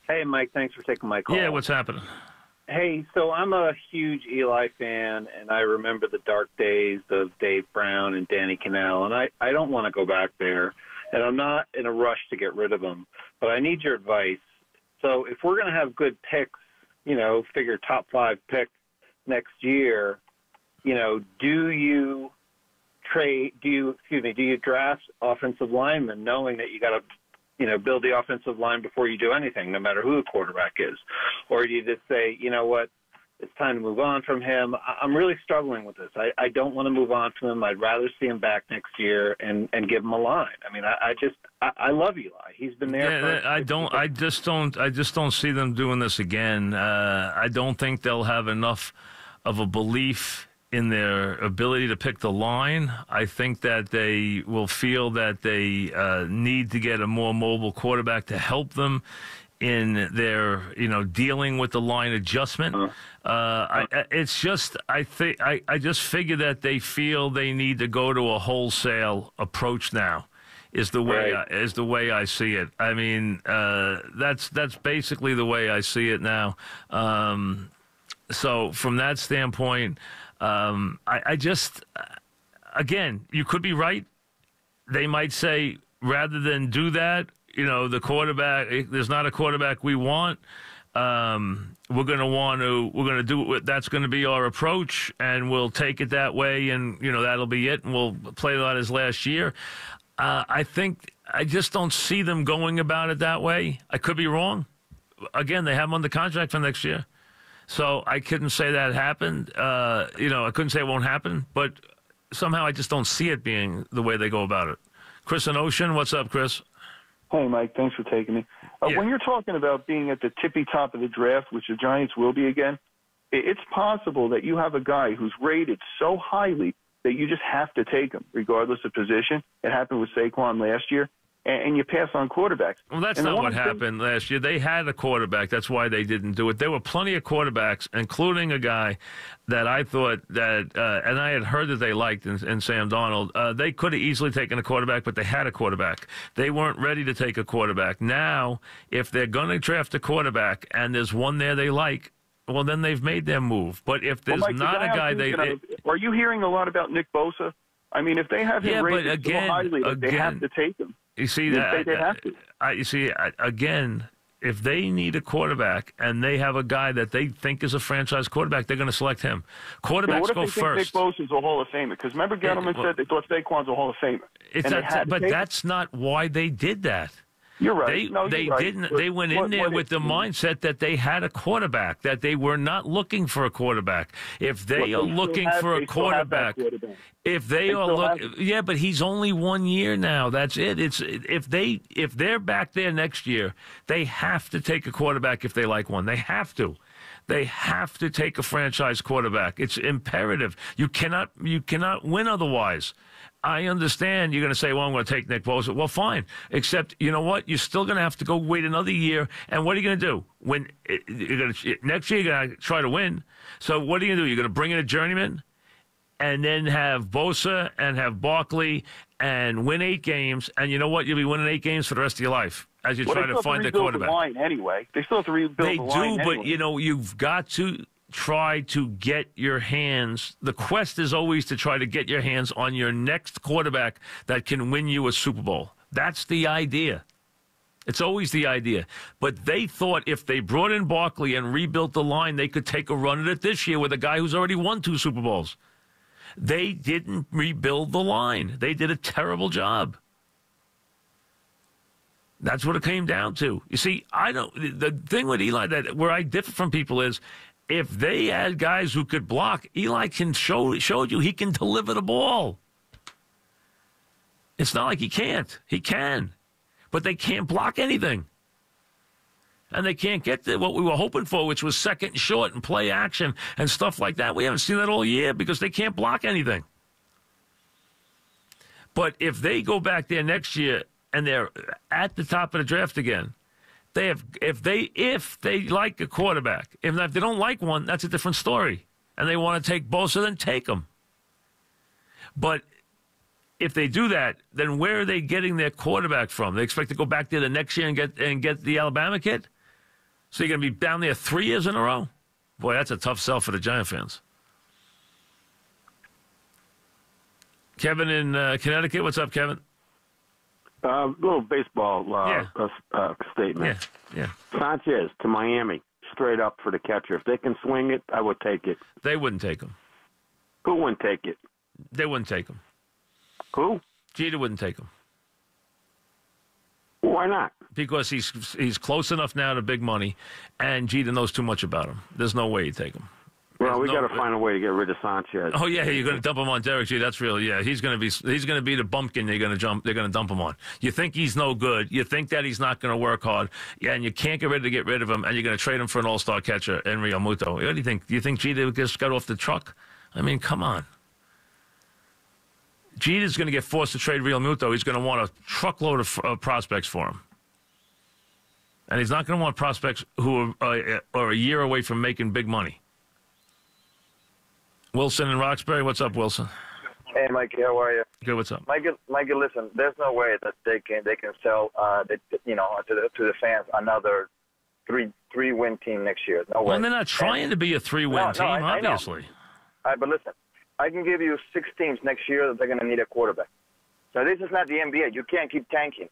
Hey, Mike, thanks for taking my call. Yeah, what's happening? Hey, so I'm a huge Eli fan, and I remember the dark days of Dave Brown and Danny Cannell, and I don't want to go back there, and I'm not in a rush to get rid of them, but I need your advice. So if we're going to have good picks, figure top 5 pick next year, do you draft offensive linemen knowing that you got to build the offensive line before you do anything, no matter who the quarterback is? Or do you just say, you know what, it's time to move on from him? I'm really struggling with this. I don't want to move on from him. I'd rather see him back next year and give him a line. I mean, I love Eli. He's been there. Yeah, I just don't see them doing this again. I don't think they'll have enough of a belief in their ability to pick the line. I think that they will feel that they need to get a more mobile quarterback to help them in their, dealing with the line adjustment. I just figure that they feel they need to go to a wholesale approach now. Is the way I see it. I mean, that's basically the way I see it now. So from that standpoint, again, you could be right. They might say, rather than do that, the quarterback, there's not a quarterback we want. We're going to do it. That's going to be our approach, and we'll take it that way, and, that'll be it, and we'll play that his last year. I just don't see them going about it that way. I could be wrong. Again, they have him under contract for next year. So I couldn't say that happened. I couldn't say it won't happen, but somehow I just don't see it being the way they go about it. Chris in Ocean, what's up, Chris? Hey, Mike, thanks for taking me. Yeah. When you're talking about being at the tippy top of the draft, which the Giants will be again, it's possible that you have a guy who's rated so highly that you just have to take him, regardless of position. It happened with Saquon last year. And you pass on quarterbacks. Well, that's not what happened last year. They had a quarterback. That's why they didn't do it. There were plenty of quarterbacks, including a guy that I thought that, and I had heard that they liked in Sam Darnold. They could have easily taken a quarterback, but they had a quarterback. They weren't ready to take a quarterback. Now, if they're going to draft a quarterback and there's one there they like, well, then they've made their move. But if there's not a guy are you hearing a lot about Nick Bosa? I mean, if they have him rated so highly that they have to take him. You see again, if they need a quarterback and they have a guy that they think is a franchise quarterback, they're going to select him. Quarterbacks go first. What if they think Nick Bosa's a Hall of Famer? Because remember, Gettleman said they thought Saquon's a Hall of Famer. But that's not why they did that. You're right. They didn't. They went in there with the mindset that they had a quarterback, that they were not looking for a quarterback. If they are looking for a quarterback, if they are yeah, but he's only 1 year now. That's it. If they're back there next year, they have to take a quarterback if they like one. They have to. They have to take a franchise quarterback. It's imperative. You cannot win otherwise. I understand you're going to say, well, I'm going to take Nick Bosa. Well, fine. Except, you know what? You're still going to have to go wait another year. And what are you going to do? Next year, you're going to try to win. So what are you going to do? You're going to bring in a journeyman and then have Bosa and have Barkley and win 8 games. And you know what? You'll be winning 8 games for the rest of your life as you try to find a quarterback. The line anyway. They still have to rebuild the line They do, but, you've got to try to get your hands. The quest is always to try to get your hands on your next quarterback that can win you a Super Bowl. That's the idea. It's always the idea. But they thought if they brought in Barkley and rebuilt the line, they could take a run at it this year with a guy who's already won 2 Super Bowls. They didn't rebuild the line. They did a terrible job. That's what it came down to. You see, the thing with Eli where I differ from people is, if they had guys who could block, Eli showed you he can deliver the ball. It's not like he can't. He can. But they can't block anything. And they can't get to what we were hoping for, which was second and short and play action and stuff like that. We haven't seen that all year because they can't block anything. But if they go back there next year and they're at the top of the draft again, if they like a quarterback, if they don't like one, that's a different story. And they want to take Bosa, then take them. But if they do that, then where are they getting their quarterback from? They expect to go back there the next year and get the Alabama kid? So you're going to be down there 3 years in a row? Boy, that's a tough sell for the Giant fans. Kevin in Connecticut. What's up, Kevin? Little baseball statement. Yeah. Sanchez to Miami, straight up for the catcher. If they can swing it, I would take it. They wouldn't take him. Who wouldn't take it? They wouldn't take him. Who? Jeter wouldn't take him. Why not? Because he's close enough now to big money, and Jeter knows too much about him. There's no way he'd take him. Well, we got to find a way to get rid of Sanchez. Oh yeah, you're going to dump him on Derek Jeter. That's real. Yeah, he's going to be the bumpkin. They're going to dump him on. You think he's no good. You think that he's not going to work hard. Yeah, and you can't get rid of him, and you're going to trade him for an all-star catcher, Henry Almuto. What do you think? Do you think Jeter just got off the truck? I mean, come on. Jeter's going to get forced to trade Real Muto. He's going to want a truckload of prospects for him. And he's not going to want prospects who are a year away from making big money. Wilson in Roxbury. What's up, Wilson? Hey, Mikey, how are you? Good. What's up, Mikey? Listen, there's no way that they can sell to the fans another three-win team next year. No way. Well, they're not trying to be a 3-win team, obviously. But listen, I can give you 6 teams next year that they're going to need a quarterback. So this is not the NBA. You can't keep tanking.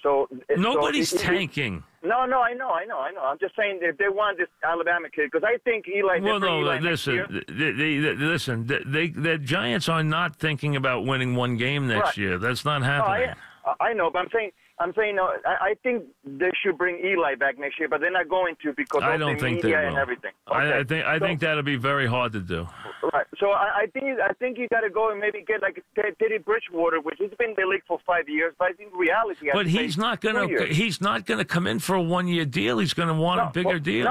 So nobody's tanking. No, I know. I'm just saying if they want this Alabama kid, because I think Eli. Well, no, listen. Listen, the Giants are not thinking about winning one game next year. That's not happening. No, I know, but I'm saying no. I think they should bring Eli back next year, but they're not going to because of the media and everything. Okay. I think that'll be very hard to do. Right. So I think you got to go and maybe get like Teddy Bridgewater, which has been in the league for 5 years, but I think reality. But he's not gonna come in for a 1-year deal. He's gonna want a bigger deal.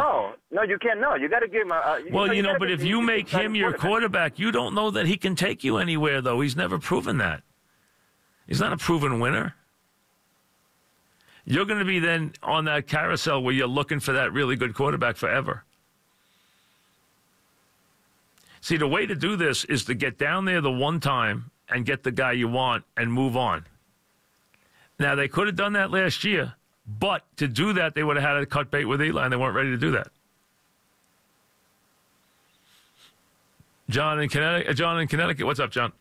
No, you can't. No, you got to give him a. But if you make him your quarterback, you don't know that he can take you anywhere. Though he's never proven that. He's not a proven winner. You're going to be then on that carousel where you're looking for that really good quarterback forever. See, the way to do this is to get down there the one time and get the guy you want and move on. Now, they could have done that last year, but to do that, they would have had to cut bait with Eli, and they weren't ready to do that. John in Connecticut. What's up, John?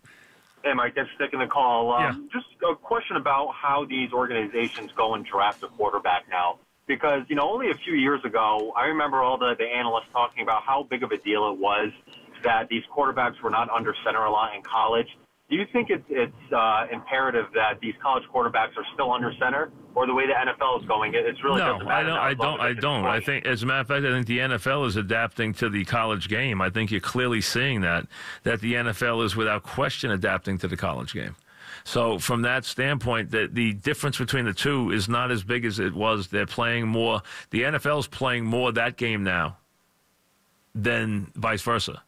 Hey, Mike, thanks for taking the call. Just a question about how these organizations go and draft a quarterback now. Because, only a few years ago, I remember all the analysts talking about how big of a deal it was that these quarterbacks were not under center a lot in college. Do you think it's imperative that these college quarterbacks are still under center, or the way the NFL is going, it's really doesn't matter? No, I don't. I think, as a matter of fact, I think the NFL is adapting to the college game. I think you're clearly seeing that the NFL is without question adapting to the college game. So from that standpoint, the difference between the two is not as big as it was. They're playing more. The NFL's playing more that game now than vice versa.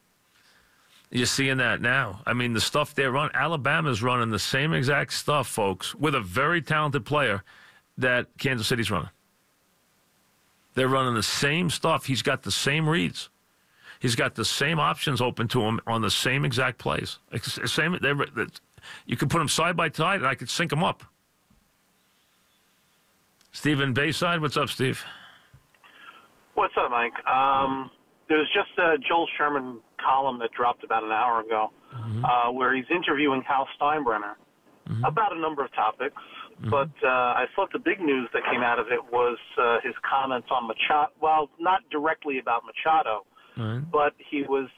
You're seeing that now. I mean, the stuff they're running, Alabama's running the same exact stuff, folks, with a very talented player that Kansas City's running. They're running the same stuff. He's got the same reads. He's got the same options open to him on the same exact plays. You could put them side by side, and I could sync them up. Steve in Bayside. What's up, Steve? What's up, Mike? There's just a Joel Sherman column that dropped about an hour ago where he's interviewing Hal Steinbrenner about a number of topics. But I thought the big news that came out of it was his comments on Machado. Well, not directly about Machado, but he was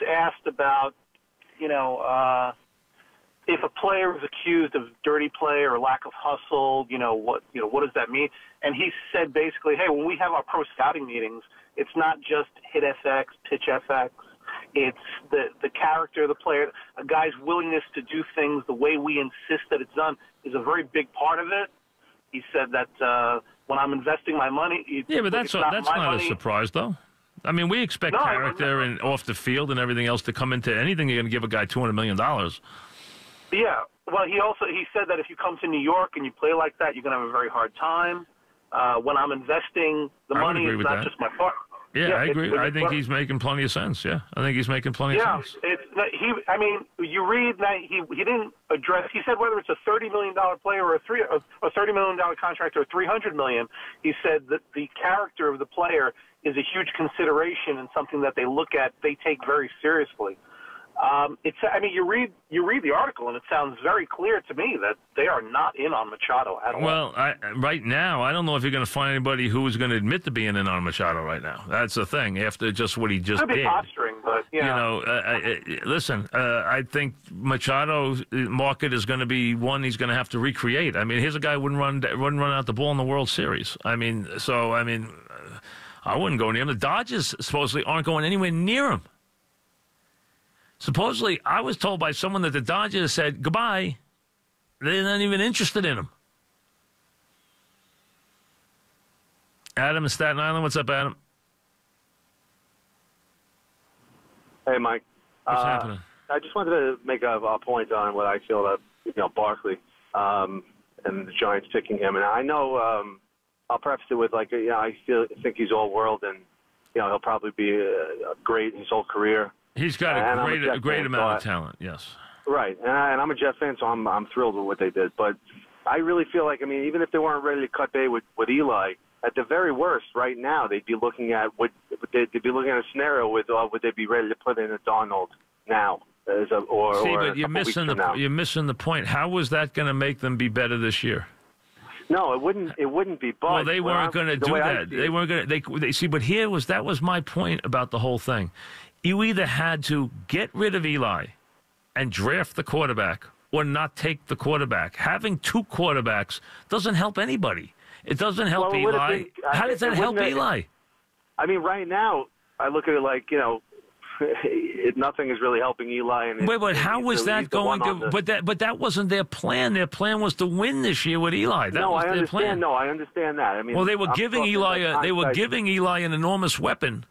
asked about, if a player is accused of dirty play or lack of hustle, what does that mean? And he said basically, hey, when we have our pro scouting meetings, it's not just hit FX, pitch FX. It's the character of the player. A guy's willingness to do things the way we insist that it's done is a very big part of it. He said that when I'm investing my money, but that's not a surprise, though. I mean, we expect character and off the field and everything else to come into anything. You're going to give a guy $200 million. Yeah. Well, he said that if you come to New York and you play like that, you're going to have a very hard time. When I'm investing the money, it's not just my part. Yeah, I agree. I think he's making plenty of sense. Yeah, I think he's making plenty of sense. I mean, you read that he didn't address. He said whether it's a $30 million player or a $30 million contract or $300 million. He said that the character of the player is a huge consideration and something that they look at, they take very seriously. I mean, you read the article, and it sounds very clear to me that they are not in on Machado at all. Well, right now, I don't know if you're going to find anybody who is going to admit to being in on Machado right now. That's the thing. After just what he just Could be did, posturing, but listen, I think Machado's market is going to be one he's going to have to recreate. I mean, here's a guy who wouldn't run out the ball in the World Series. I mean, I wouldn't go near him. The Dodgers supposedly aren't going anywhere near him. Supposedly, I was told by someone that the Dodgers said goodbye. They're not even interested in him. Adam in Staten Island. What's up, Adam? Hey, Mike. What's happening? I just wanted to make a point on what I feel about Barkley and the Giants picking him. And I know I'll preface it with I think he's all world, and he'll probably be great in his whole career. He's got a great amount of talent, yes. Right, and I'm a Jet fan, so I'm thrilled with what they did. But I really feel like, even if they weren't ready to cut bait with Eli, at the very worst, right now they'd be looking at a scenario with would they be ready to put in a Donald now? But you're missing the point. How was that going to make them be better this year? No, it wouldn't be. But well, they weren't going to do that. They weren't going to. They see, but that was my point about the whole thing. You either had to get rid of Eli and draft the quarterback or not take the quarterback. Having two quarterbacks doesn't help anybody. It doesn't help Eli. How does that help Eli? Right now, I look at it like, nothing is really helping Eli. And but how was that going to? But that wasn't their plan. Their plan was to win this year with Eli. That was their plan. No, I understand that. Well, they were giving Eli an enormous weapon.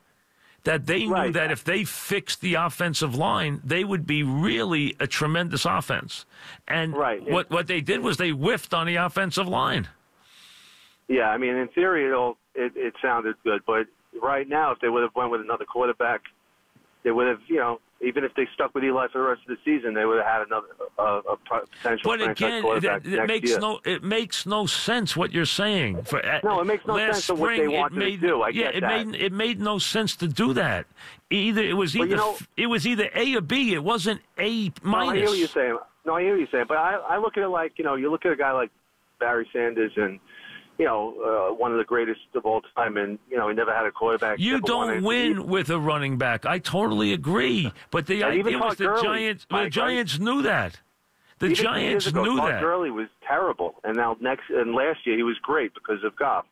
That they knew that if they fixed the offensive line, they would be really a tremendous offense. And what they did was they whiffed on the offensive line. Yeah, in theory, it sounded good. But right now, if they would have went with another quarterback, they would have, even if they stuck with Eli for the rest of the season, they would have had another potential franchise quarterback next year. It makes no sense what you're saying. It makes no sense of what they wanted to do. It made no sense to do that. It was either A or B. It wasn't A minus. I hear what you're saying. But I look at it like, you look at a guy like Gary Sanchez and, one of the greatest of all time, and, he never had a quarterback. You don't win with a running back. I totally agree. But the idea was the Giants. The Giants knew that. The Giants knew that. Gurley was terrible, and last year he was great because of Goff.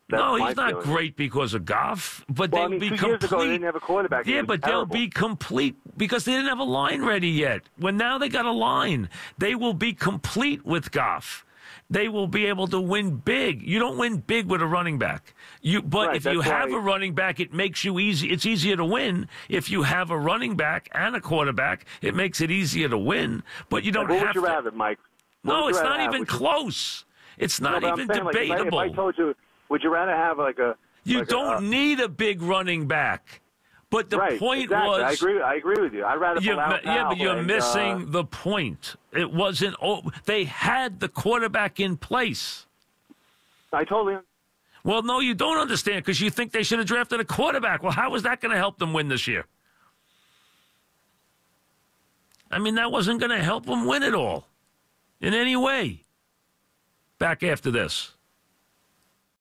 No, he's not great because of Goff, but they'll be complete. 2 years ago, they didn't have a quarterback. Yeah, but they'll be complete because they didn't have a line ready yet. Now they got a line. They will be complete with Goff. They will be able to win big. You don't win big with a running back. If you have a running back, it makes you easy. It's easier to win. If you have a running back and a quarterback, it makes it easier to win. But you don't have to. What would you rather, Mike? No, it's not even close. It's not even debatable. If I told you, would you rather have You don't need a big running back. But the point was, I agree with you. I'd rather but you're missing the point. It wasn't. They had the quarterback in place. I totally. Well, no, you don't understand because you think they should have drafted a quarterback. Well, how was that going to help them win this year? That wasn't going to help them win it all in any way. Back after this.